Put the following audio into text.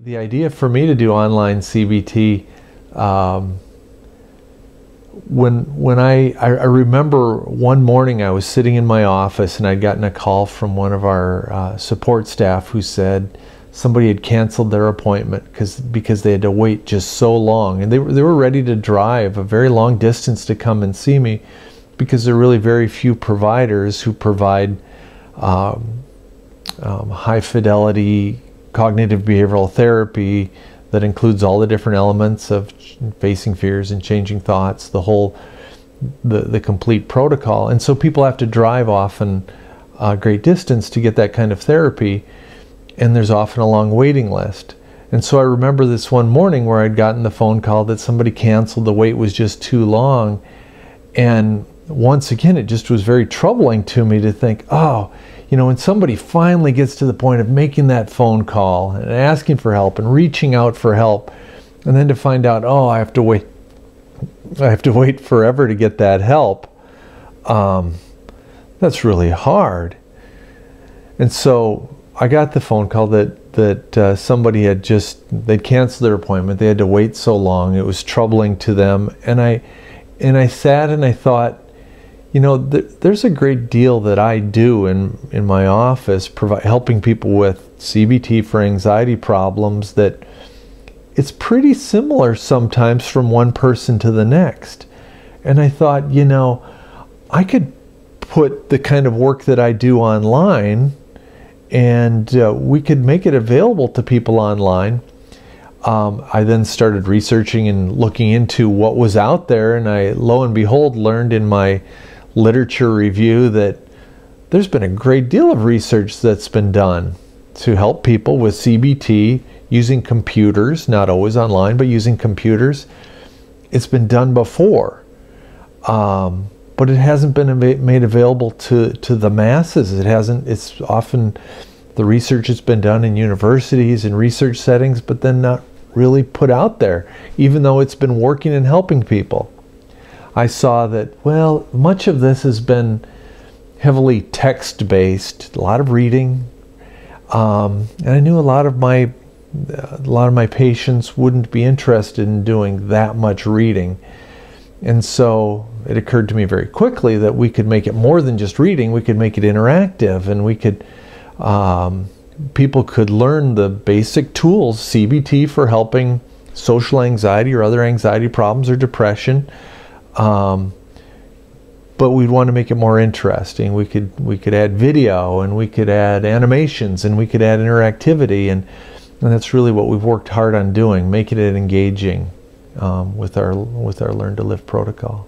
The idea for me to do online CBT, when I remember one morning I was sitting in my office and I'd gotten a call from one of our support staff who said somebody had canceled their appointment because they had to wait just so long, and they were ready to drive a very long distance to come and see me because there are really very few providers who provide high fidelity cognitive behavioral therapy that includes all the different elements of facing fears and changing thoughts, the complete protocol. And so people have to drive often a great distance to get that kind of therapy, and there's often a long waiting list. And so I remember this one morning where I'd gotten the phone call that somebody canceled, the wait was just too long. And once again, it just was very troubling to me to think, oh, you know, when somebody finally gets to the point of making that phone call and asking for help and reaching out for help, and then to find out, oh, I have to wait forever to get that help, that's really hard. And so I got the phone call that somebody they'd canceled their appointment. They had to wait so long. It was troubling to them. And I sat and I thought, you know, there's a great deal that I do in my office, helping people with CBT for anxiety problems, that it's pretty similar sometimes from one person to the next. And I thought, you know, I could put the kind of work that I do online, and we could make it available to people online. I then started researching and looking into what was out there, and I, lo and behold, learned in my literature review that there's been a great deal of research that's been done to help people with CBT using computers, not always online, but using computers. It's been done before, but it hasn't been made available to the masses. It's often, the research has been done in universities and research settings, but then not really put out there, even though it's been working and helping people. I saw that, well, much of this has been heavily text-based, a lot of reading, and I knew a lot of my patients wouldn't be interested in doing that much reading. And so it occurred to me very quickly that we could make it more than just reading. We could make it interactive, and we could people could learn the basic tools, CBT for helping social anxiety or other anxiety problems or depression. But we'd want to make it more interesting. We could add video, and we could add animations, and we could add interactivity, and that's really what we've worked hard on doing, making it engaging with our Learn to Live protocol.